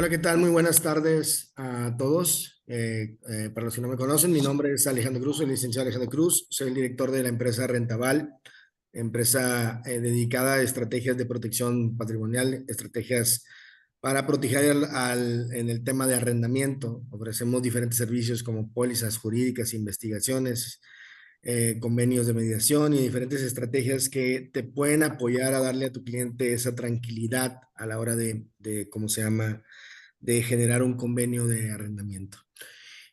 Hola, ¿qué tal? Muy buenas tardes a todos. Para los que no me conocen, mi nombre es Alejandro Cruz, soy licenciado Alejandro Cruz, soy el director de la empresa Rentaval, empresa dedicada a estrategias de protección patrimonial, estrategias para proteger en el tema de arrendamiento. Ofrecemos diferentes servicios como pólizas jurídicas, investigaciones, convenios de mediación y diferentes estrategias que te pueden apoyar a darle a tu cliente esa tranquilidad a la hora ¿cómo se llama?, de generar un convenio de arrendamiento.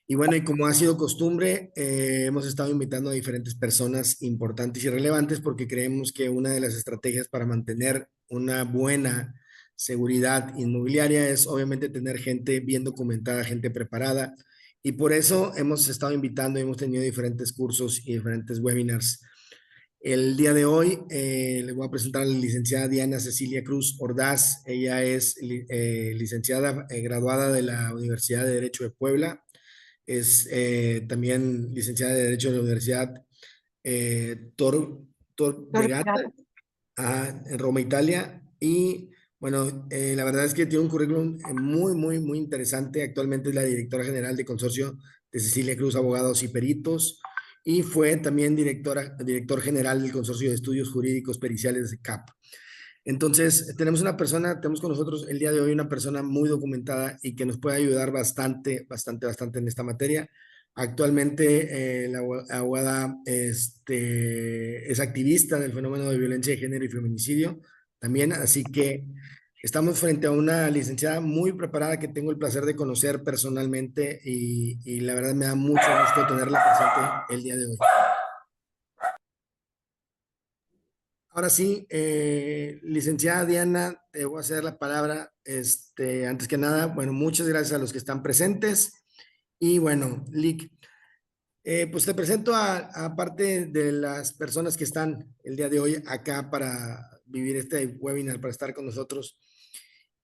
Y bueno, y como ha sido costumbre, hemos estado invitando a diferentes personas importantes y relevantes porque creemos que una de las estrategias para mantener una buena seguridad inmobiliaria es obviamente tener gente bien documentada, gente preparada. Y por eso hemos estado invitando y hemos tenido diferentes cursos y diferentes webinars. El día de hoy le voy a presentar a la licenciada Diana Cecilia Cruz Ordaz. Ella es licenciada graduada de la Universidad de Derecho de Puebla. Es también licenciada de Derecho de la Universidad Tor Vergata, en Roma, Italia. Y bueno, la verdad es que tiene un currículum muy interesante. Actualmente es la directora general de consorcio de Cecilia Cruz Abogados y Peritos y fue también director general del consorcio de estudios jurídicos periciales de CAP. Entonces, tenemos con nosotros el día de hoy una persona muy documentada y que nos puede ayudar bastante en esta materia. Actualmente, la abogada es activista del fenómeno de violencia de género y feminicidio también, así que estamos frente a una licenciada muy preparada que tengo el placer de conocer personalmente y la verdad me da mucho gusto tenerla presente el día de hoy. Ahora sí, licenciada Diana, te voy a ceder la palabra. Antes que nada, bueno, muchas gracias a los que están presentes. Y bueno, Lick, pues te presento a parte de las personas que están el día de hoy acá para vivir este webinar, para estar con nosotros.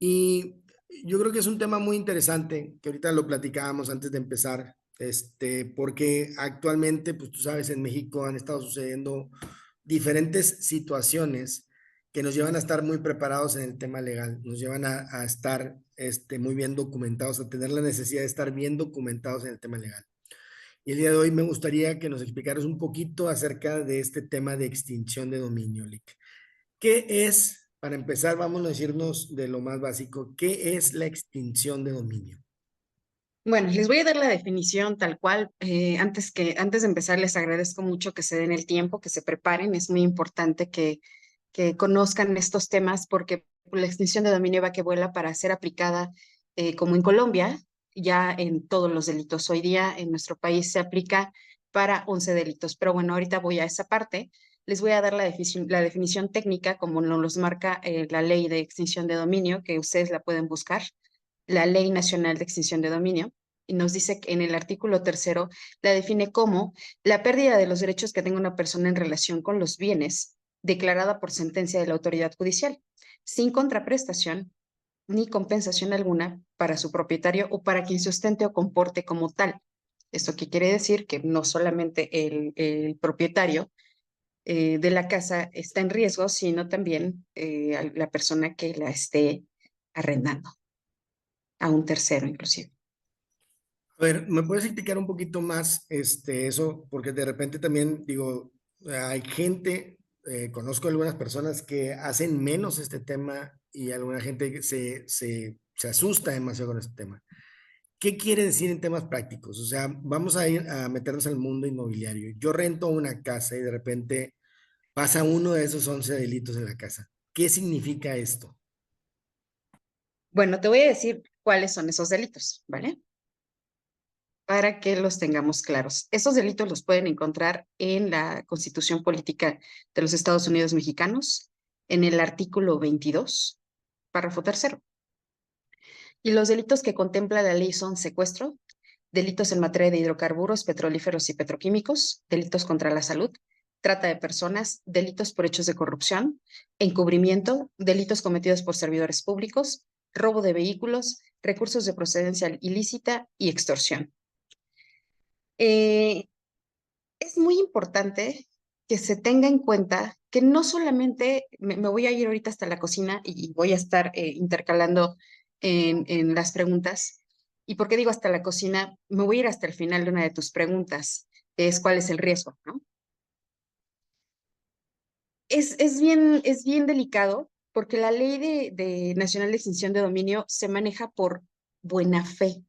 Y yo creo que es un tema muy interesante, que ahorita lo platicábamos antes de empezar, porque actualmente, pues tú sabes, en México han estado sucediendo diferentes situaciones que nos llevan a estar muy preparados en el tema legal, nos llevan a estar muy bien documentados, a tener la necesidad de estar bien documentados en el tema legal. Y el día de hoy me gustaría que nos explicaras un poquito acerca de este tema de extinción de dominio, Lick. ¿Qué es, para empezar, vamos a decirnos de lo más básico, qué es la extinción de dominio? Bueno, les voy a dar la definición tal cual. Antes de empezar, les agradezco mucho que se den el tiempo, que se preparen. Es muy importante que conozcan estos temas porque la extinción de dominio va que vuela para ser aplicada como en Colombia, ya en todos los delitos. Hoy día en nuestro país se aplica para 11 delitos. Pero bueno, ahorita voy a esa parte. Les voy a dar la definición técnica como nos los marca la ley de extinción de dominio, que ustedes la pueden buscar, la Ley Nacional de Extinción de Dominio, y nos dice que en el artículo 3º la define como la pérdida de los derechos que tenga una persona en relación con los bienes declarada por sentencia de la autoridad judicial, sin contraprestación ni compensación alguna para su propietario o para quien se ostente o comporte como tal. ¿Esto qué quiere decir? Que no solamente el propietario de la casa está en riesgo, sino también la persona que la esté arrendando a un tercero inclusive. A ver, ¿me puedes explicar un poquito más eso? Porque de repente también digo, hay gente, conozco algunas personas que hacen menos este tema y alguna gente que se asusta demasiado con este tema. ¿Qué quiere decir en temas prácticos? O sea, vamos a ir a meternos al mundo inmobiliario. Yo rento una casa y de repente pasa uno de esos 11 delitos en la casa. ¿Qué significa esto? Bueno, te voy a decir cuáles son esos delitos, ¿vale? Para que los tengamos claros. Esos delitos los pueden encontrar en la Constitución Política de los Estados Unidos Mexicanos, en el artículo 22, párrafo tercero. Y los delitos que contempla la ley son secuestro, delitos en materia de hidrocarburos, petrolíferos y petroquímicos, delitos contra la salud, trata de personas, delitos por hechos de corrupción, encubrimiento, delitos cometidos por servidores públicos, robo de vehículos, recursos de procedencia ilícita y extorsión. Eh, es muy importante que se tenga en cuenta que no solamente me voy a ir ahorita hasta la cocina y voy a estar intercalando en las preguntas. ¿Y por qué digo hasta la cocina? Me voy a ir hasta el final de una de tus preguntas, que es cuál es el riesgo, ¿no? Es bien delicado porque la ley de Nacional de Extinción de Dominio se maneja por buena fe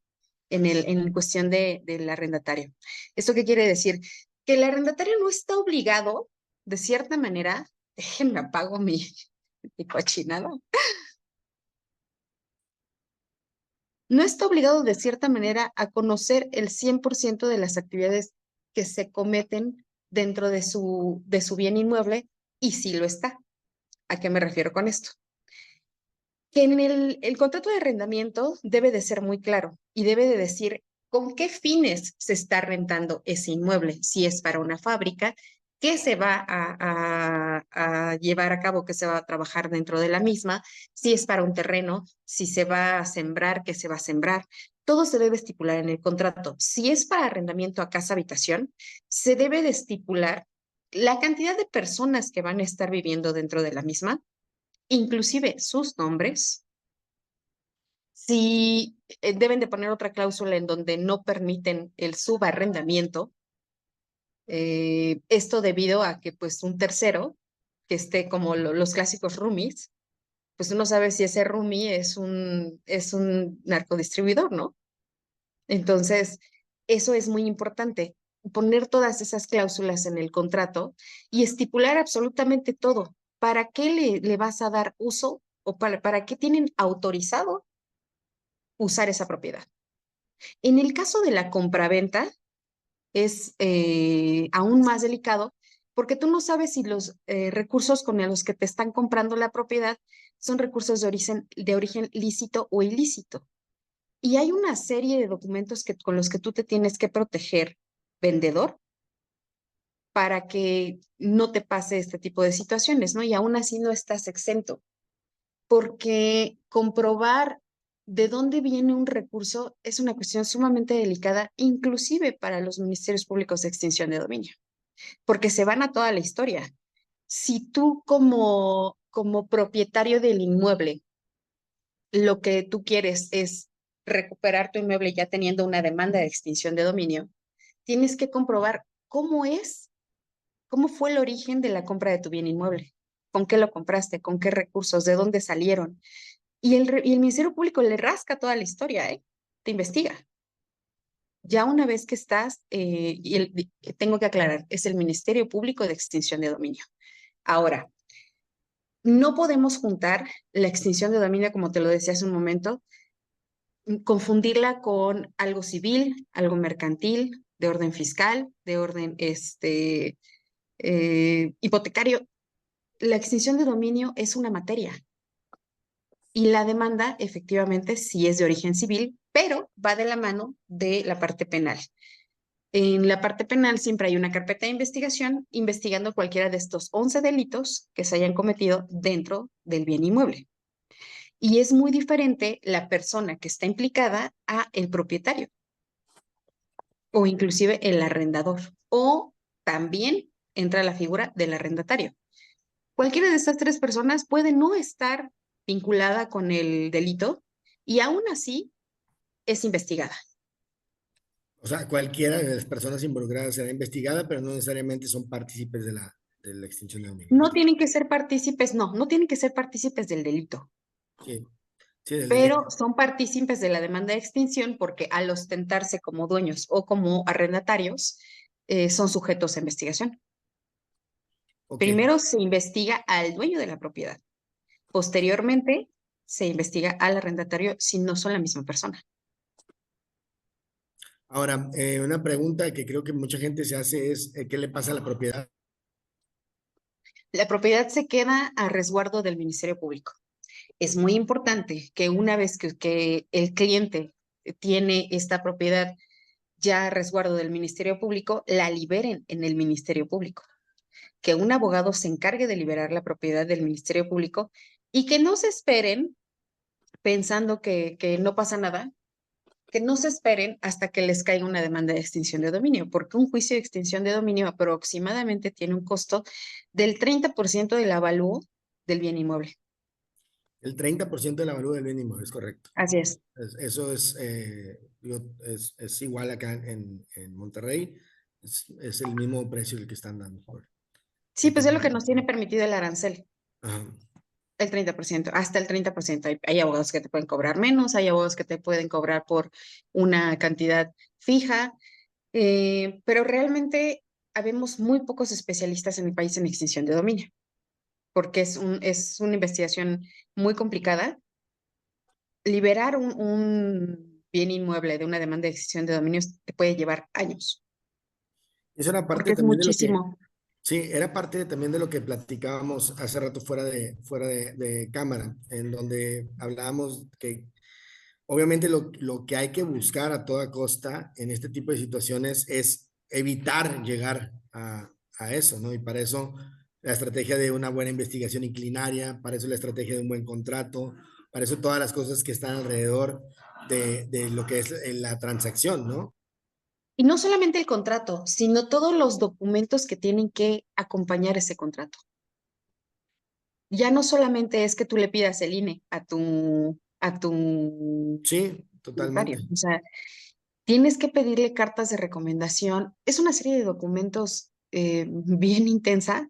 en cuestión del arrendatario. ¿Esto qué quiere decir? Que el arrendatario no está obligado, de cierta manera, déjenme apago mi cochinada, no está obligado de cierta manera a conocer el 100% de las actividades que se cometen dentro de su bien inmueble, y sí lo está. ¿A qué me refiero con esto? Que en el contrato de arrendamiento debe de ser muy claro y debe de decir con qué fines se está rentando ese inmueble, si es para una fábrica, qué se va a llevar a cabo, qué se va a trabajar dentro de la misma, si es para un terreno, si se va a sembrar, qué se va a sembrar. Todo se debe estipular en el contrato. Si es para arrendamiento a casa habitación, se debe de estipular la cantidad de personas que van a estar viviendo dentro de la misma, inclusive sus nombres. Si deben de poner otra cláusula en donde no permiten el subarrendamiento, esto debido a que pues un tercero que esté como los clásicos roomies, pues uno sabe si ese roomie es un narcodistribuidor, ¿no? Entonces, eso es muy importante, poner todas esas cláusulas en el contrato y estipular absolutamente todo. ¿Para qué le vas a dar uso o para qué tienen autorizado usar esa propiedad? En el caso de la compraventa es aún más delicado porque tú no sabes si los recursos con los que te están comprando la propiedad son recursos de origen lícito o ilícito. Y hay una serie de documentos con los que tú te tienes que proteger, vendedor, para que no te pase este tipo de situaciones, ¿no? Y aún así no estás exento, porque comprobar de dónde viene un recurso es una cuestión sumamente delicada, inclusive para los ministerios públicos de extinción de dominio, porque se van a toda la historia. Si tú como propietario del inmueble, lo que tú quieres es recuperar tu inmueble ya teniendo una demanda de extinción de dominio, tienes que comprobar cómo fue el origen de la compra de tu bien inmueble, con qué lo compraste, con qué recursos, de dónde salieron. Y el Ministerio Público le rasca toda la historia, ¿eh? Te investiga. Ya una vez que estás, tengo que aclarar, es el Ministerio Público de Extinción de Dominio. Ahora, no podemos juntar la extinción de dominio, como te lo decía hace un momento, confundirla con algo civil, algo mercantil, de orden fiscal, de orden hipotecario. La extinción de dominio es una materia y la demanda efectivamente sí es de origen civil, pero va de la mano de la parte penal. En la parte penal siempre hay una carpeta de investigación investigando cualquiera de estos 11 delitos que se hayan cometido dentro del bien inmueble. Y es muy diferente la persona que está implicada a el propietario o inclusive el arrendador, o también entra la figura del arrendatario. Cualquiera de estas tres personas puede no estar vinculada con el delito y aún así es investigada. O sea, cualquiera de las personas involucradas será investigada, pero no necesariamente son partícipes de la extinción de dominio. No tienen que ser partícipes, no tienen que ser partícipes del delito, Sí, sí, del delito. pero son partícipes de la demanda de extinción porque al ostentarse como dueños o como arrendatarios, son sujetos a investigación. Ok. Primero se investiga al dueño de la propiedad. Posteriormente, se investiga al arrendatario si no son la misma persona. Ahora, una pregunta que creo que mucha gente se hace es, ¿qué le pasa a la propiedad? La propiedad se queda a resguardo del Ministerio Público. Es muy importante que una vez que el cliente tiene esta propiedad ya a resguardo del Ministerio Público, la liberen en el Ministerio Público. Que un abogado se encargue de liberar la propiedad del Ministerio Público y que no se esperen pensando que no pasa nada, que no se esperen hasta que les caiga una demanda de extinción de dominio, porque un juicio de extinción de dominio aproximadamente tiene un costo del 30% del avalúo del bien inmueble. El 30% de la valor del bien inmueble, es correcto. Así es. Eso es, es igual acá en Monterrey. Es el mismo precio el que están dando Sí, el pues es lo tema. que nos tiene permitido el arancel. Ajá. El 30%, hasta el 30%. Hay abogados que te pueden cobrar menos, hay abogados que te pueden cobrar por una cantidad fija, pero realmente habemos muy pocos especialistas en el país en extinción de dominio, porque es una investigación muy complicada. Liberar un bien inmueble de una demanda de extinción de dominio te puede llevar años, Eso era parte porque es también de lo que, muchísimo. sí, era parte también de lo que platicábamos hace rato fuera de cámara, en donde hablábamos que obviamente lo que hay que buscar a toda costa en este tipo de situaciones es evitar llegar a eso, ¿no? Y para eso la estrategia de una buena investigación inclinaria, para eso la estrategia de un buen contrato, para eso todas las cosas que están alrededor de lo que es la transacción, ¿no? Y no solamente el contrato, sino todos los documentos que tienen que acompañar ese contrato. Ya no solamente es que tú le pidas el INE a tu Sí, notario, totalmente. o sea, tienes que pedirle cartas de recomendación. Es una serie de documentos bien intensa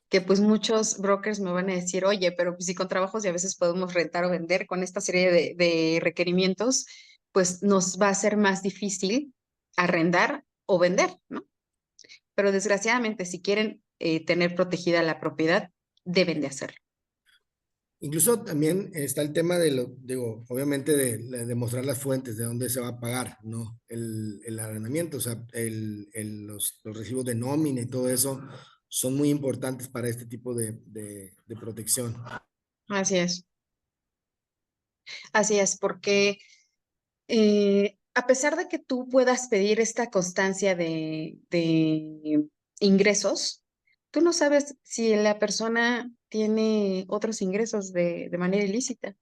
que pues muchos brokers me van a decir, oye, pero pues si con trabajos y a veces podemos rentar o vender con esta serie de requerimientos, pues nos va a ser más difícil arrendar o vender, ¿no? Pero desgraciadamente, si quieren tener protegida la propiedad, deben de hacerlo. Incluso también está el tema de lo, digo, obviamente de mostrar las fuentes de dónde se va a pagar, ¿no? El arrendamiento, o sea, los recibos de nómina y todo eso son muy importantes para este tipo de protección. Así es. Así es, porque a pesar de que tú puedas pedir esta constancia de ingresos, tú no sabes si la persona tiene otros ingresos de manera ilícita.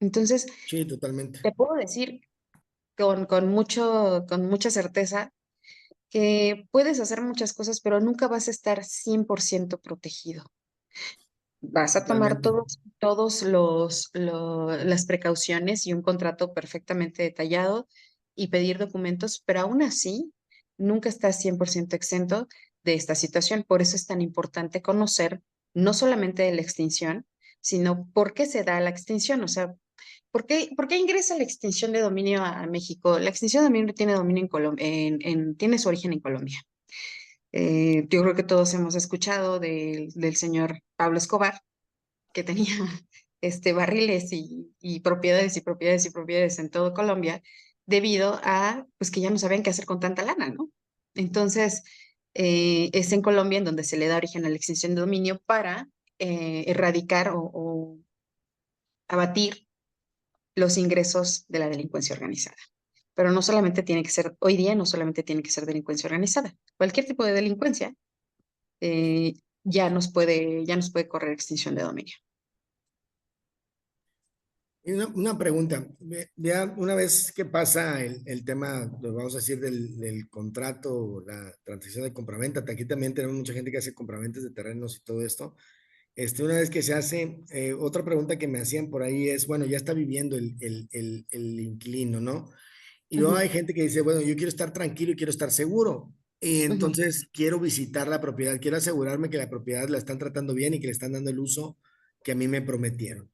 Entonces, Sí, totalmente. te puedo decir con mucha certeza que puedes hacer muchas cosas, pero nunca vas a estar 100% protegido. Vas a tomar Totalmente. todos las precauciones y un contrato perfectamente detallado y pedir documentos, pero aún así nunca estás 100% exento de esta situación. Por eso es tan importante conocer no solamente de la extinción, sino por qué se da la extinción. O sea, ¿por qué ingresa la extinción de dominio a México? La extinción de dominio tiene dominio en Colombia, tiene su origen en Colombia. Yo creo que todos hemos escuchado del señor Pablo Escobar, que tenía barriles y propiedades y propiedades y propiedades en todo Colombia, debido a pues que ya no sabían qué hacer con tanta lana, ¿no? Entonces, es en Colombia en donde se le da origen a la extinción de dominio para erradicar o abatir los ingresos de la delincuencia organizada. Pero no solamente tiene que ser, hoy día no solamente tiene que ser delincuencia organizada, cualquier tipo de delincuencia eh, ya nos puede correr extinción de dominio. Y una pregunta, ya una vez que pasa el tema, lo vamos a decir, del contrato, la transacción de compraventa, aquí también tenemos mucha gente que hace compraventas de terrenos y todo esto. Una vez que se hace, otra pregunta que me hacían por ahí es, bueno, ya está viviendo el inquilino, ¿no? Y luego Ujú, hay gente que dice, bueno, yo quiero estar tranquilo y quiero estar seguro. Y ujú, entonces quiero visitar la propiedad, quiero asegurarme que la propiedad la están tratando bien y que le están dando el uso que a mí me prometieron. ujú.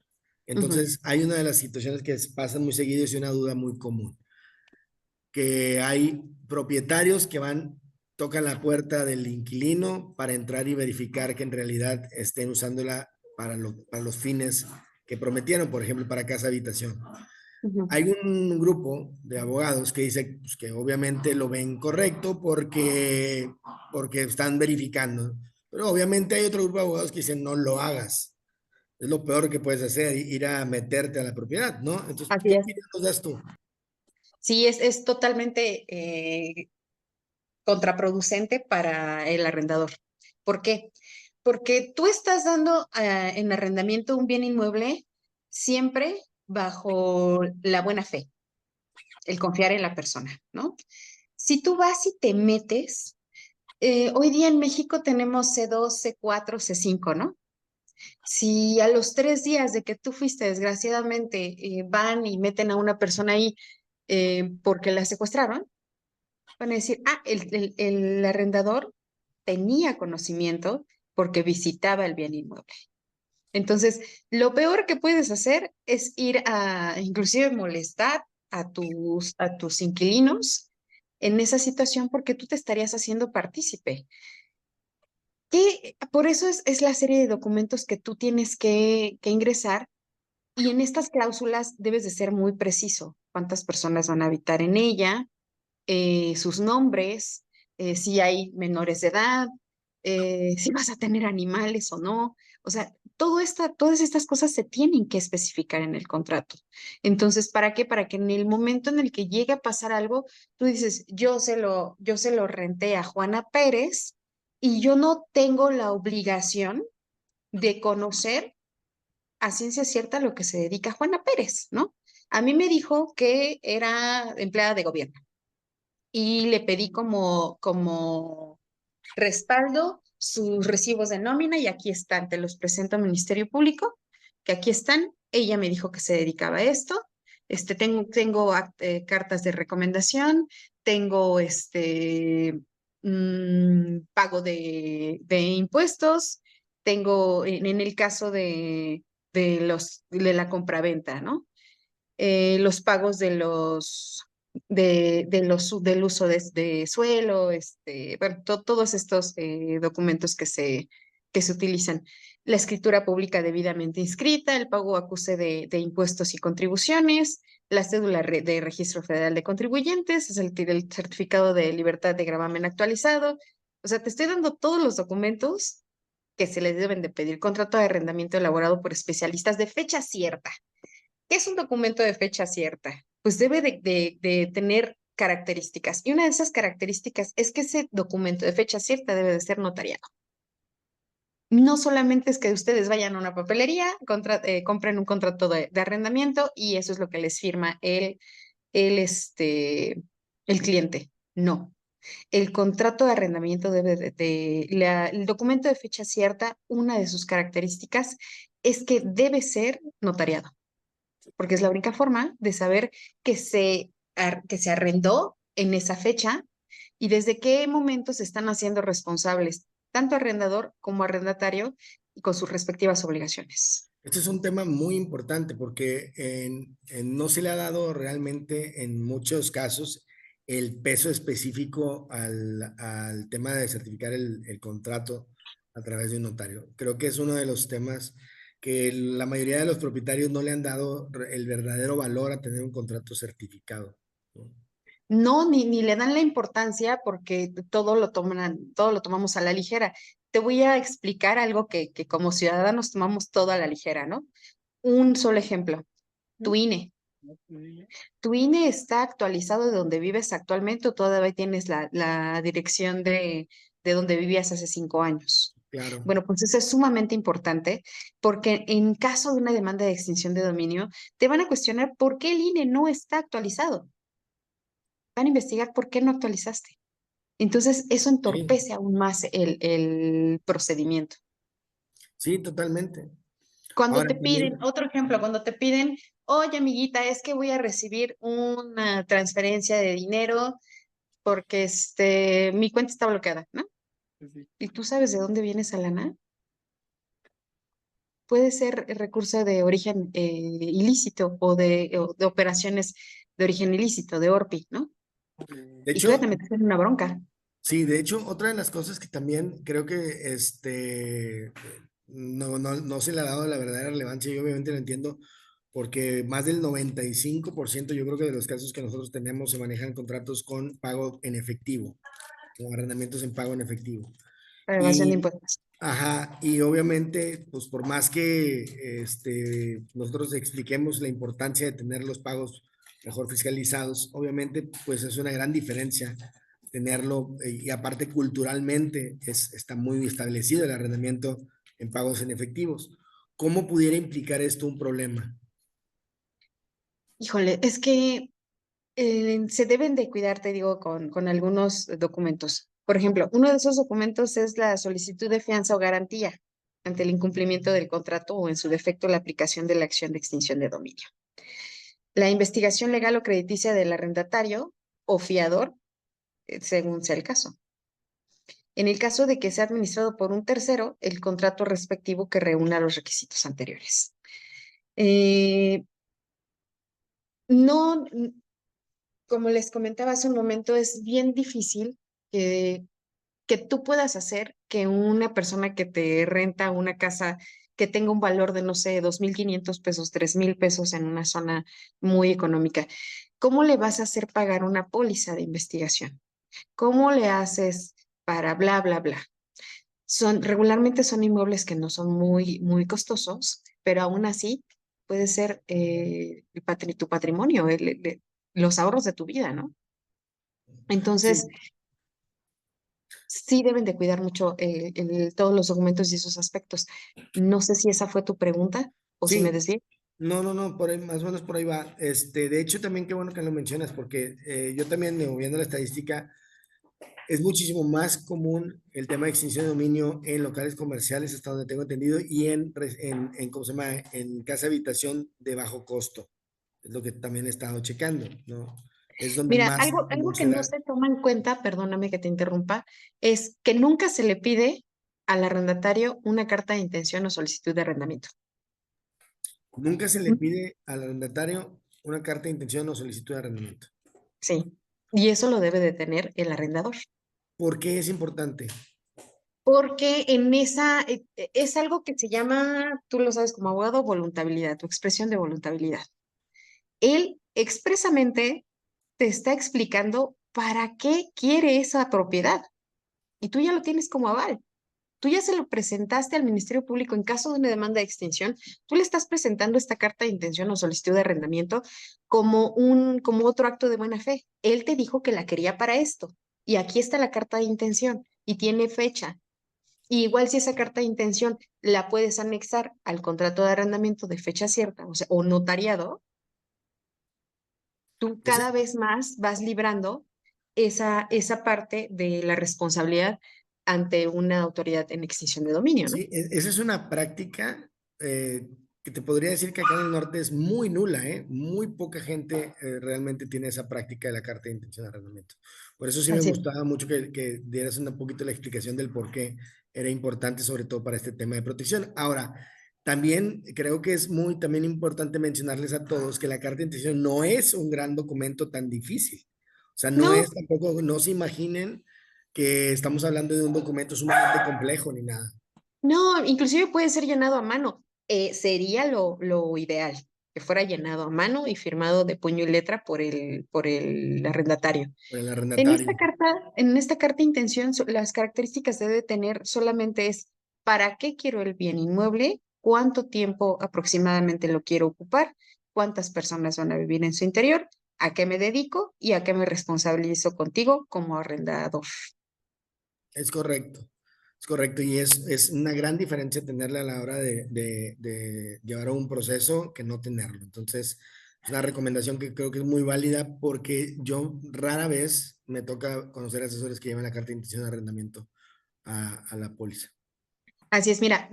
Entonces, hay una de las situaciones que pasan muy seguido y una duda muy común, que hay propietarios que van, tocan la puerta del inquilino para entrar y verificar que en realidad estén usándola para los fines que prometieron, por ejemplo, para casa habitación. Ujú. Hay un grupo de abogados que dice pues, que obviamente lo ven correcto porque están verificando, pero obviamente hay otro grupo de abogados que dicen no lo hagas. Es lo peor que puedes hacer, ir a meterte a la propiedad, ¿no? Entonces, Así ¿qué es. opinión nos das tú? Sí, es totalmente contraproducente para el arrendador. ¿Por qué? Porque tú estás dando en arrendamiento un bien inmueble siempre bajo la buena fe, el confiar en la persona, ¿no? Si tú vas y te metes, hoy día en México tenemos C2, C4, C5, ¿no? Si a los 3 días de que tú fuiste, desgraciadamente, van y meten a una persona ahí porque la secuestraron, van a decir, ah, el arrendador tenía conocimiento porque visitaba el bien inmueble. Entonces, lo peor que puedes hacer es ir a inclusive molestar a tus inquilinos en esa situación porque tú te estarías haciendo partícipe. Por eso es la serie de documentos que tú tienes que ingresar y en estas cláusulas debes de ser muy preciso. ¿Cuántas personas van a habitar en ella? Sus nombres, si hay menores de edad, si vas a tener animales o no. O sea, todas estas cosas se tienen que especificar en el contrato. Entonces, ¿para qué? Para que en el momento en el que llegue a pasar algo, tú dices, yo se lo renté a Juana Pérez y yo no tengo la obligación de conocer a ciencia cierta lo que se dedica Juana Pérez, ¿no? A mí me dijo que era empleada de gobierno y le pedí como respaldo sus recibos de nómina y aquí están, te los presento al Ministerio Público, que aquí están. Ella me dijo que se dedicaba a esto. Tengo cartas de recomendación, tengo pago de impuestos, tengo en el caso de la compraventa, ¿no? Los pagos del uso de suelo, bueno, todos estos documentos que se utilizan. La escritura pública debidamente inscrita, el pago acuse de impuestos y contribuciones, la cédula de registro federal de contribuyentes, es el certificado de libertad de gravamen actualizado. O sea, te estoy dando todos los documentos que se les deben de pedir. Contrato de arrendamiento elaborado por especialistas de fecha cierta. ¿Qué es un documento de fecha cierta? Pues debe de tener características. Y una de esas características es que ese documento de fecha cierta debe de ser notariado. No solamente es que ustedes vayan a una papelería, compren un contrato de arrendamiento y eso es lo que les firma el cliente. No. El contrato de arrendamiento el documento de fecha cierta, una de sus características es que debe ser notariado porque es la única forma de saber que se arrendó en esa fecha y desde qué momento se están haciendo responsables, tanto arrendador como arrendatario, y con sus respectivas obligaciones. Este es un tema muy importante porque no se le ha dado realmente en muchos casos el peso específico al tema de certificar el contrato a través de un notario. Creo que es uno de los temas que la mayoría de los propietarios no le han dado el verdadero valor a tener un contrato certificado, ¿no? No, ni le dan la importancia porque todo lo tomamos a la ligera. Te voy a explicar algo que como ciudadanos tomamos todo a la ligera, ¿no? Un solo ejemplo, tu INE. ¿Tu INE está actualizado de donde vives actualmente o todavía tienes la dirección de donde vivías hace 5 años? Claro. Bueno, pues eso es sumamente importante porque en caso de una demanda de extinción de dominio, te van a cuestionar por qué el INE no está actualizado. Van a investigar por qué no actualizaste. Entonces, eso Sí, entorpece aún más el procedimiento. sí, totalmente. Cuando Ahora te piden, también, otro ejemplo, cuando te piden, oye, amiguita, es que voy a recibir una transferencia de dinero porque mi cuenta está bloqueada, ¿no? ¿Y tú sabes de dónde viene esa lana? Puede ser recurso de origen ilícito o de operaciones de origen ilícito, de ORPI, ¿no? de Y tú ya hecho, te metes en una bronca. sí, de hecho, otra de las cosas que también creo que no se le ha dado la verdadera relevancia y obviamente lo entiendo porque más del 95% yo creo que de los casos que nosotros tenemos se manejan contratos con pago en efectivo, con arrendamientos en pago en efectivo. La evasión de Y, impuestos. ajá, y obviamente, pues por más que nosotros expliquemos la importancia de tener los pagos mejor fiscalizados, obviamente, pues es una gran diferencia tenerlo y aparte culturalmente está muy establecido el arrendamiento en pagos en efectivos. ¿Cómo pudiera implicar esto un problema? Híjole, es que se deben de cuidar, te digo, con algunos documentos. Por ejemplo, uno de esos documentos es la solicitud de fianza o garantía. ante el incumplimiento del contrato o en su defecto la aplicación de la acción de extinción de dominio. La investigación legal o crediticia del arrendatario o fiador, según sea el caso. En el caso de que sea administrado por un tercero, el contrato respectivo que reúna los requisitos anteriores. No, como les comentaba hace un momento, es bien difícil que tú puedas hacer que una persona que te renta una casa que tenga un valor de, no sé, 2,500 pesos, 3,000 pesos en una zona muy económica, ¿cómo le vas a hacer pagar una póliza de investigación? ¿Cómo le haces para bla, bla, bla? Regularmente son inmuebles que no son muy costosos, pero aún así puede ser tu patrimonio, los ahorros de tu vida, ¿no? Entonces, Sí, sí deben de cuidar mucho todos los documentos y esos aspectos. No sé si esa fue tu pregunta o si me sí. desvié. No, no, no, por ahí, más o menos por ahí va. De hecho, también qué bueno que lo mencionas, porque yo también, moviendo la estadística, es muchísimo más común el tema de extinción de dominio en locales comerciales, hasta donde tengo entendido, y ¿cómo se llama? En casa habitación de bajo costo. Es lo que también he estado checando, ¿no? Es donde Mira, más algo común que se no da. se toma en cuenta, perdóname que te interrumpa, es que nunca se le pide al arrendatario una carta de intención o solicitud de arrendamiento. Nunca se le Mm. pide al arrendatario una carta de intención o solicitud de arrendamiento. Sí, y eso lo debe de tener el arrendador. ¿Por qué es importante? Porque en esa es algo que se llama, tú lo sabes como abogado, voluntabilidad, tu expresión de voluntabilidad. Él expresamente te está explicando para qué quiere esa propiedad y tú ya lo tienes como aval. Tú ya se lo presentaste al Ministerio Público en caso de una demanda de extinción, tú le estás presentando esta carta de intención o solicitud de arrendamiento como otro acto de buena fe. Él te dijo que la quería para esto y aquí está la carta de intención y tiene fecha. Y igual si esa carta de intención la puedes anexar al contrato de arrendamiento de fecha cierta, o sea, o notariado, tú Ese- cada vez más vas librando esa parte de la responsabilidad ante una autoridad en extinción de dominio, ¿no? Sí, esa es una práctica que te podría decir que acá en el norte es muy nula, ¿eh? Muy poca gente realmente tiene esa práctica de la carta de intención de arrendamiento. Por eso sí me Así es. gustaba mucho que dieras un poquito la explicación del por qué era importante, sobre todo para este tema de protección. Ahora, también creo que es muy también importante mencionarles a todos que la carta de intención no es un gran documento tan difícil. O sea, no No, es tampoco, no se imaginen que estamos hablando de un documento sumamente complejo ni nada. no, inclusive puede ser llenado a mano. Sería lo ideal, que fuera llenado a mano y firmado de puño y letra por el arrendatario. Por el arrendatario. En esta carta de intención, las características debe tener solamente es para qué quiero el bien inmueble, cuánto tiempo aproximadamente lo quiero ocupar, cuántas personas van a vivir en su interior, a qué me dedico y a qué me responsabilizo contigo como arrendador. Es correcto. Es correcto. Y es una gran diferencia tenerla a la hora de llevar a un proceso que no tenerlo. Entonces, es una recomendación que creo que es muy válida porque yo rara vez me toca conocer asesores que llevan la carta de intención de arrendamiento a la póliza. Así es, mira,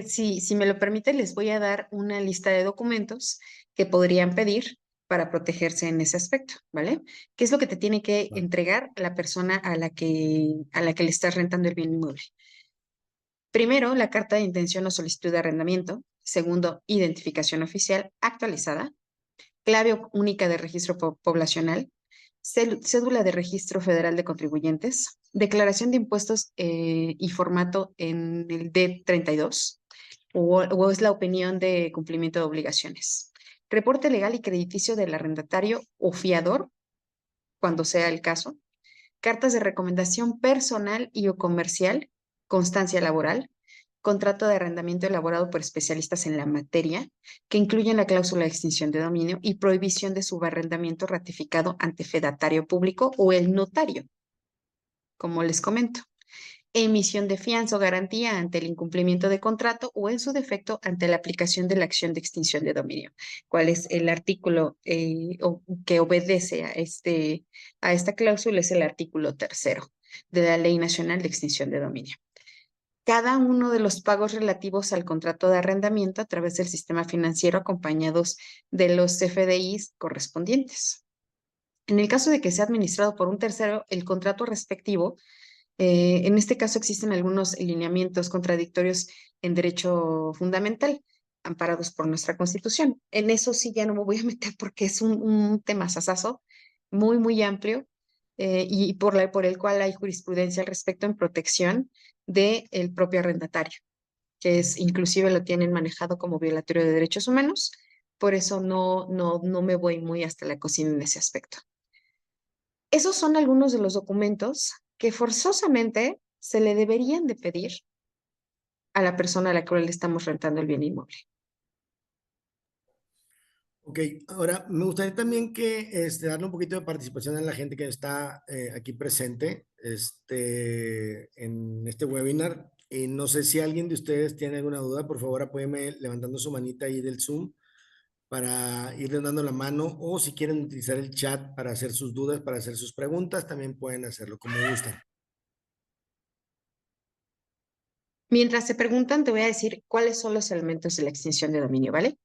si me lo permite, les voy a dar una lista de documentos que podrían pedir para protegerse en ese aspecto, ¿vale? ¿Qué es lo que te tiene que Va. entregar la persona a la que le estás rentando el bien inmueble? Primero, la carta de intención o solicitud de arrendamiento. Segundo, identificación oficial actualizada. Clave única de registro poblacional. Cédula de registro federal de contribuyentes. Declaración de impuestos y formato en el D32 o es la opinión de cumplimiento de obligaciones. Reporte legal y crediticio del arrendatario o fiador, cuando sea el caso. Cartas de recomendación personal y o comercial, constancia laboral, contrato de arrendamiento elaborado por especialistas en la materia, que incluyen la cláusula de extinción de dominio y prohibición de subarrendamiento ratificado ante fedatario público o el notario, como les comento. Emisión de fianza o garantía ante el incumplimiento de contrato o en su defecto ante la aplicación de la acción de extinción de dominio. ¿Cuál es el artículo que obedece a esta cláusula? Es el artículo 3.º de la Ley Nacional de Extinción de Dominio. cada uno de los pagos relativos al contrato de arrendamiento a través del sistema financiero acompañados de los CFDIs correspondientes. En el caso de que sea administrado por un tercero, el contrato respectivo, en este caso existen algunos lineamientos contradictorios en derecho fundamental, amparados por nuestra Constitución. En eso sí ya no me voy a meter porque es un tema sasazo, muy, muy amplio, y por el cual hay jurisprudencia al respecto en protección del propio arrendatario, que es inclusive lo tienen manejado como violatorio de derechos humanos. Por eso no me voy muy hasta la cocina en ese aspecto. Esos son algunos de los documentos que forzosamente se le deberían de pedir a la persona a la cual le estamos rentando el bien inmueble. Ok, ahora me gustaría también que darle un poquito de participación a la gente que está aquí presente en este webinar. Y no sé si alguien de ustedes tiene alguna duda, por favor apóyeme levantando su manita ahí del Zoom para irle dando la mano, o si quieren utilizar el chat para hacer sus dudas, para hacer sus preguntas, también pueden hacerlo como gusten. Mientras se preguntan, te voy a decir cuáles son los elementos de la extinción de dominio, ¿vale?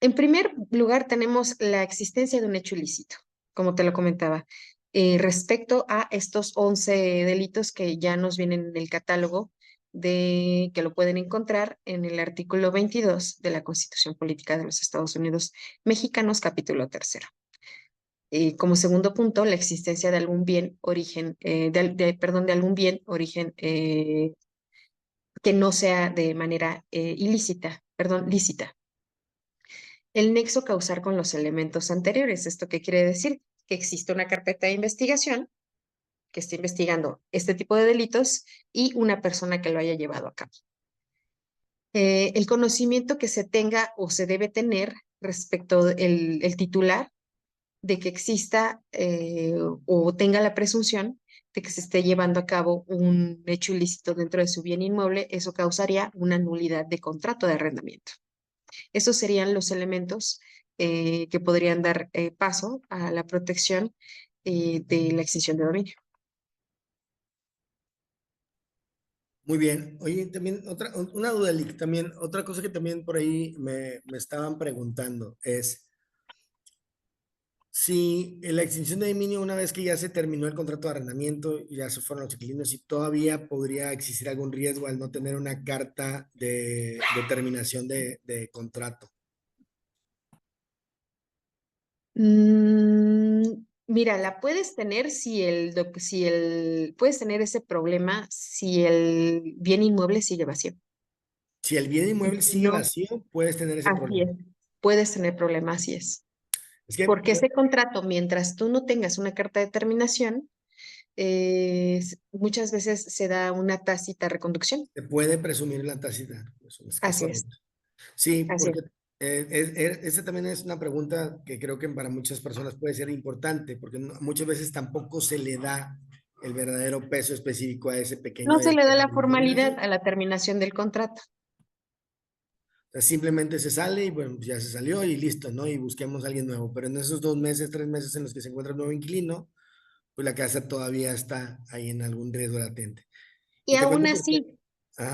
En primer lugar, tenemos la existencia de un hecho ilícito, como te lo comentaba, respecto a estos 11 delitos que ya nos vienen en el catálogo que lo pueden encontrar en el artículo 22 de la Constitución Política de los Estados Unidos Mexicanos, capítulo tercero. Como segundo punto, la existencia de algún bien origen, perdón, de algún bien origen que no sea de manera ilícita, perdón, lícita. El nexo causar con los elementos anteriores. ¿Esto qué quiere decir? Que existe una carpeta de investigación que está investigando este tipo de delitos y una persona que lo haya llevado a cabo. El conocimiento que se tenga o se debe tener respecto el titular de que exista o tenga la presunción de que se esté llevando a cabo un hecho ilícito dentro de su bien inmueble, eso causaría una nulidad de contrato de arrendamiento. Esos serían los elementos que podrían dar paso a la protección de la extinción de dominio. Muy bien. Oye, también una duda, Lick, también otra cosa que también por ahí me estaban preguntando es si en la extinción de dominio, una vez que ya se terminó el contrato de arrendamiento, ya se fueron los inquilinos, si todavía podría existir algún riesgo al no tener una carta de terminación de contrato. Mira, la puedes tener puedes tener ese problema si el bien inmueble sigue vacío. Si el bien inmueble sigue No, vacío, puedes tener ese así problema. es. Puedes tener problemas, así es. Es que Porque ese contrato, mientras tú no tengas una carta de terminación, muchas veces se da una tácita reconducción. se puede presumir la tácita. Es Así es, correcto. Sí, así es. porque esa también es una pregunta que creo que para muchas personas puede ser importante, porque muchas veces tampoco se le da el verdadero peso específico a ese pequeño No se le da detalle la de formalidad terminación. a la terminación del contrato. O sea, simplemente se sale y bueno, pues ya se salió y listo, ¿no? Y busquemos a alguien nuevo. Pero en esos 2 meses, 3 meses en los que se encuentra el nuevo inquilino, pues la casa todavía está ahí en algún riesgo latente. Y Y te aún cuento porque, así, te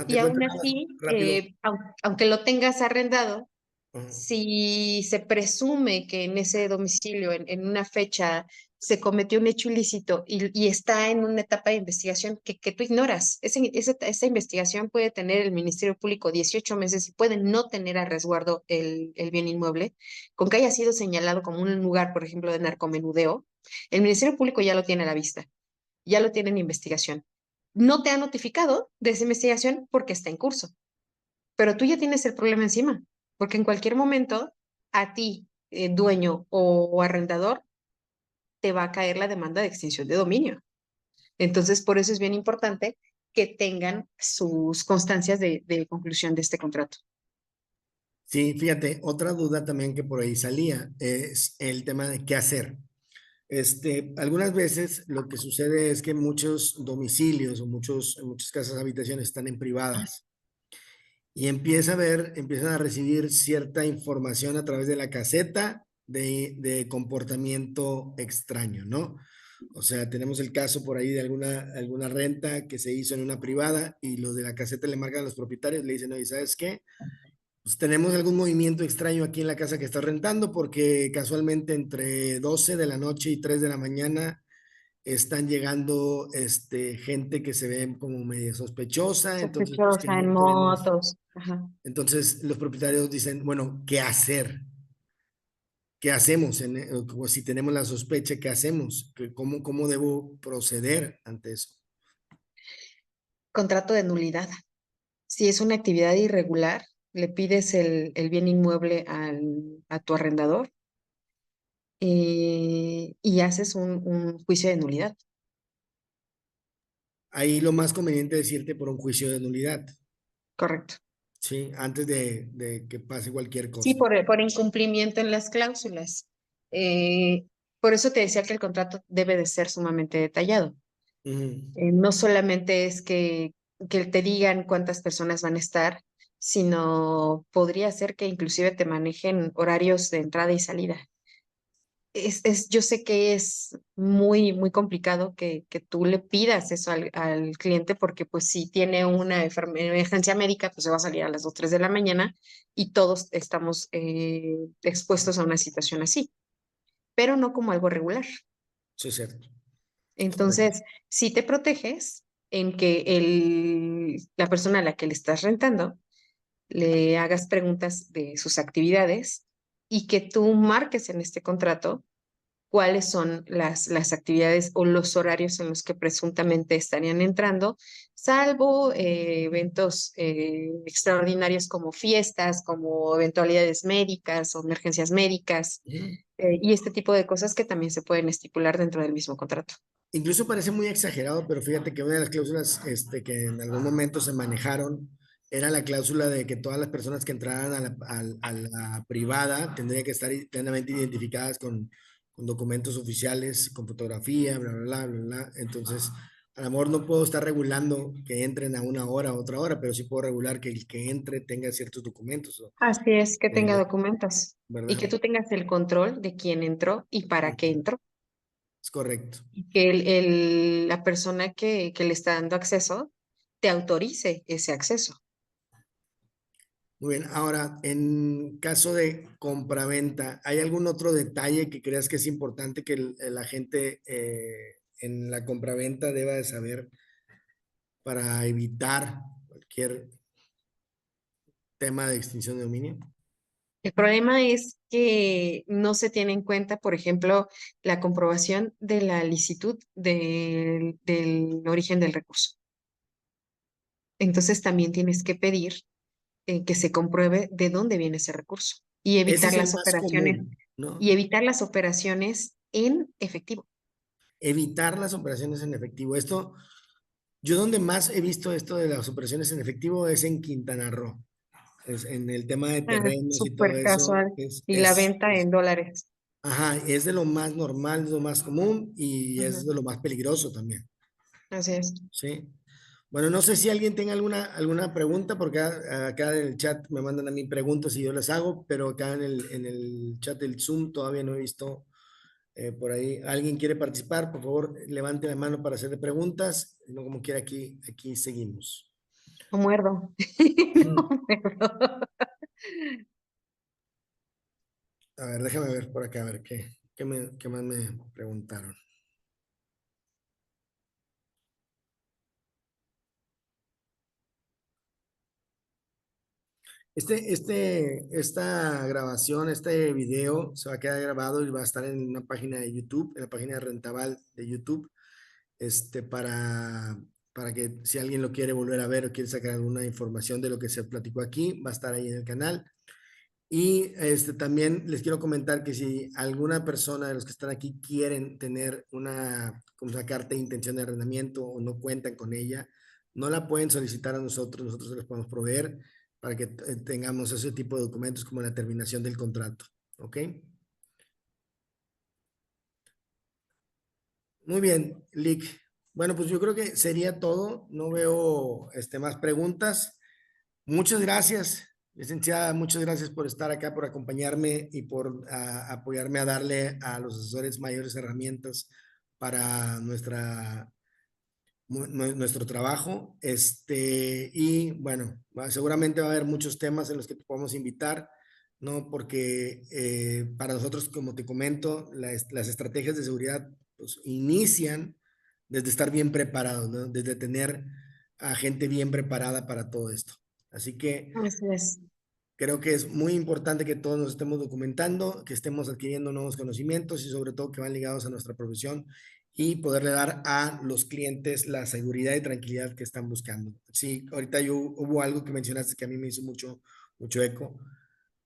cuento rápido. aunque lo tengas arrendado, Ajá. si se presume que en ese domicilio, en una fecha, se cometió un hecho ilícito y está en una etapa de investigación que tú ignoras, esa investigación puede tener el Ministerio Público 18 meses y puede no tener a resguardo el bien inmueble, con que haya sido señalado como un lugar, por ejemplo, de narcomenudeo, el Ministerio Público ya lo tiene a la vista, ya lo tiene en investigación. No te ha notificado de esa investigación porque está en curso, pero tú ya tienes el problema encima, porque en cualquier momento a ti, dueño o arrendador, te va a caer la demanda de extinción de dominio. Entonces, por eso es bien importante que tengan sus constancias de conclusión de este contrato. Sí, fíjate, otra duda también que por ahí salía es el tema de qué hacer. Algunas veces lo que sucede es que muchos domicilios o muchas casas habitaciones están en privadas y empiezan a recibir cierta información a través de la caseta de comportamiento extraño, ¿no? O sea, tenemos el caso por ahí de alguna renta que se hizo en una privada y los de la caseta le marcan a los propietarios, le dicen, oye, ¿sabes qué? Pues tenemos algún movimiento extraño aquí en la casa que estás rentando porque casualmente entre 12 de la noche y 3 de la mañana están llegando gente que se ve como medio sospechosa, entonces pues que Sospechosa en no queremos. motos. Ajá. Entonces los propietarios dicen, bueno, ¿qué hacer? ¿Qué hacemos? O si tenemos la sospecha, ¿qué hacemos? ¿Cómo debo proceder ante eso? Contrato de nulidad. Si es una actividad irregular, le pides el bien inmueble a tu arrendador y haces un juicio de nulidad. Ahí lo más conveniente es irte por un juicio de nulidad, Correcto. ¿sí? Antes de que pase cualquier Sí, cosa. por incumplimiento en las cláusulas. Eh, por eso te decía que el contrato debe de ser sumamente detallado. Ujú. No solamente es que te digan cuántas personas van a estar, sino podría ser que inclusive te manejen horarios de entrada y salida. Yo sé que es muy complicado que tú le pidas eso al cliente porque pues si tiene una emergencia médica, pues se va a salir a las 2 3 de la mañana y todos estamos expuestos a una situación así, pero no como algo regular. Sí, es cierto. Correcto. Entonces, si te proteges en que la persona a la que le estás rentando le hagas preguntas de sus actividades y que tú marques en este contrato cuáles son las actividades o los horarios en los que presuntamente estarían entrando, salvo eventos extraordinarios como fiestas, como eventualidades médicas o emergencias médicas, Ujú. y este tipo de cosas que también se pueden estipular dentro del mismo contrato. Incluso parece muy exagerado, pero fíjate que una de las cláusulas que en algún momento se manejaron era la cláusula de que todas las personas que entraran a la privada tendrían que estar plenamente identificadas con documentos oficiales, con fotografía, bla, bla, bla, bla, bla. Entonces, a lo mejor no puedo estar regulando que entren a una hora, a otra hora, pero sí puedo regular que el que entre tenga ciertos documentos, Así es, que tenga eh, documentos y ¿verdad? que tú tengas el control de quién entró y para qué Ujú. entró. Es correcto. Y que la persona que le está dando acceso te autorice ese acceso. Muy bien, ahora, en caso de compraventa, ¿hay algún otro detalle que creas que es importante que la gente en la compraventa deba de saber para evitar cualquier tema de extinción de dominio? El problema es que no se tiene en cuenta, por ejemplo, la comprobación de la licitud del origen del recurso. Entonces también tienes que pedir que se compruebe de dónde viene ese recurso Ese es el más común, y ¿no? evitar las operaciones en efectivo. Evitar las operaciones en efectivo. Yo donde más he visto esto de las operaciones en efectivo es en Quintana Roo. En el tema de Ah, terrenos y todo súper eso, casual. Y la venta en dólares. ajá, es de lo más normal, es lo más común y es Ujú. de lo más peligroso también, Así es. ¿sí? Bueno, no sé si alguien tenga alguna pregunta, porque acá en el chat me mandan a mí preguntas y yo las hago, pero acá en el chat del Zoom todavía no he visto por ahí. ¿Alguien quiere participar? Por favor, levante la mano para hacerle preguntas. No como quiera, aquí seguimos. No muerdo. No Ujú. muerdo. A ver, déjame ver por acá, a ver qué más me preguntaron. Esta grabación, este video se va a quedar grabado y va a estar en una página de YouTube, en la página de Rentaval de YouTube, para que si alguien lo quiere volver a ver o quiere sacar alguna información de lo que se platicó aquí, va a estar ahí en el canal. Y también les quiero comentar que si alguna persona de los que están aquí quieren tener como una carta de intención de arrendamiento o no cuentan con ella, no la pueden solicitar a nosotros se les podemos proveer para que tengamos ese tipo de documentos como la terminación del contrato. ¿Ok? Muy bien, Lick. Bueno, pues yo creo que sería todo. No veo más preguntas. Muchas gracias, licenciada. Muchas gracias por estar acá, por acompañarme y por apoyarme a darle a los asesores mayores herramientas para nuestro trabajo. Y bueno, seguramente va a haber muchos temas en los que te podemos invitar, ¿no? Porque para nosotros, como te comento, las estrategias de seguridad pues, inician desde estar bien preparados, ¿no? Desde tener a gente bien preparada para todo esto. Así que Así es. creo que es muy importante que todos nos estemos documentando, que estemos adquiriendo nuevos conocimientos y sobre todo que van ligados a nuestra profesión y poderle dar a los clientes la seguridad y tranquilidad que están buscando. Sí, ahorita hubo algo que mencionaste que a mí me hizo mucho eco.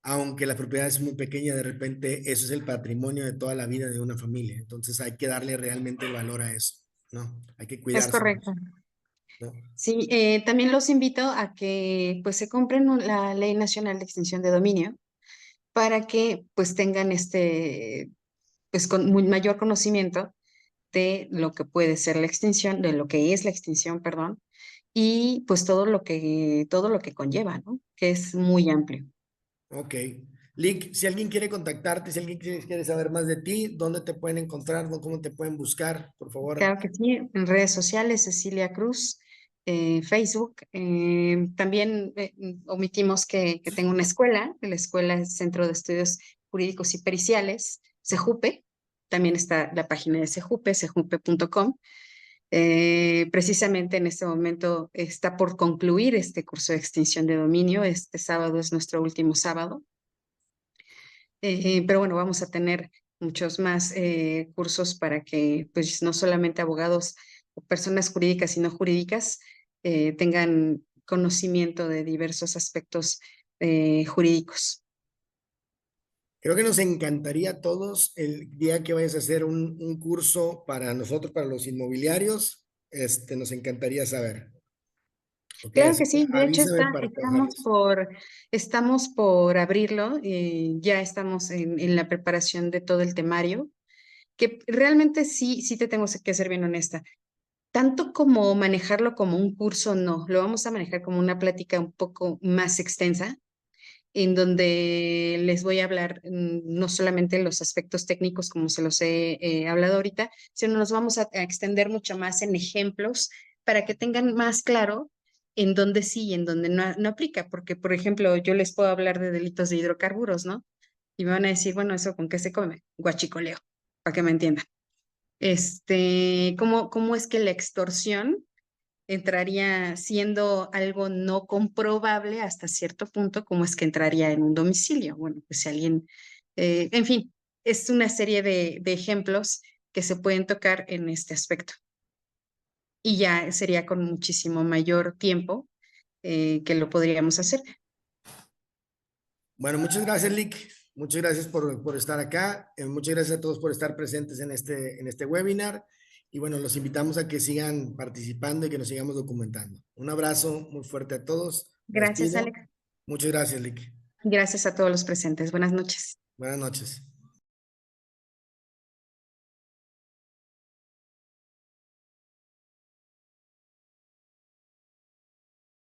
Aunque la propiedad es muy pequeña, de repente eso es el patrimonio de toda la vida de una familia. Entonces hay que darle realmente el valor a eso, ¿no? Hay que Es cuidarse, correcto. ¿no? Sí, también los invito a que pues se compren la Ley Nacional de Extinción de Dominio para que pues tengan pues con mayor conocimiento de lo que puede ser la extinción, de lo que es la extinción, perdón, y pues todo lo que conlleva, ¿no? Que es muy amplio. Ok. Lick, si alguien quiere contactarte, si alguien quiere saber más de ti, ¿dónde te pueden encontrar? ¿Cómo te pueden buscar? Por favor. Claro que sí, en redes sociales, Cecilia Cruz, Facebook. También omitimos que tengo una escuela, la escuela es Centro de Estudios Jurídicos y Periciales, CEJUPE. También está la página de CEJUPE, cejupe.com. Precisamente en este momento está por concluir este curso de extinción de dominio. Este sábado es nuestro último sábado. Pero bueno, vamos a tener muchos más cursos para que pues no solamente abogados o personas jurídicas y no jurídicas tengan conocimiento de diversos aspectos jurídicos. Creo que nos encantaría a todos el día que vayas a hacer un curso para nosotros, para los inmobiliarios, nos encantaría saber. Ok, Claro así que que sí, de hecho avísame para trabajarlos. estamos por abrirlo, ya estamos en la preparación de todo el temario, que realmente sí te tengo que ser bien honesta. Tanto como manejarlo como un curso, no, lo vamos a manejar como una plática un poco más extensa, en donde les voy a hablar no solamente los aspectos técnicos como se los he hablado ahorita, sino nos vamos a extender mucho más en ejemplos para que tengan más claro en dónde sí y en dónde no aplica, porque por ejemplo yo les puedo hablar de delitos de hidrocarburos, ¿no? Y me van a decir, bueno, ¿eso con qué se come? Guachicoleo, para que me entiendan. ¿Cómo es que la extorsión entraría siendo algo no comprobable hasta cierto punto, cómo es que entraría en un domicilio? Bueno, pues si alguien, en fin, es una serie de ejemplos que se pueden tocar en este aspecto. Y ya sería con muchísimo mayor tiempo que lo podríamos hacer. Bueno, muchas gracias, Lick. Muchas gracias por estar acá. Muchas gracias a todos por estar presentes en este webinar. Y bueno, los invitamos a que sigan participando y que nos sigamos documentando. Un abrazo muy fuerte a todos. Me Gracias, despido. Alex. Muchas gracias, Lick. Gracias a todos los presentes. Buenas noches. Buenas noches.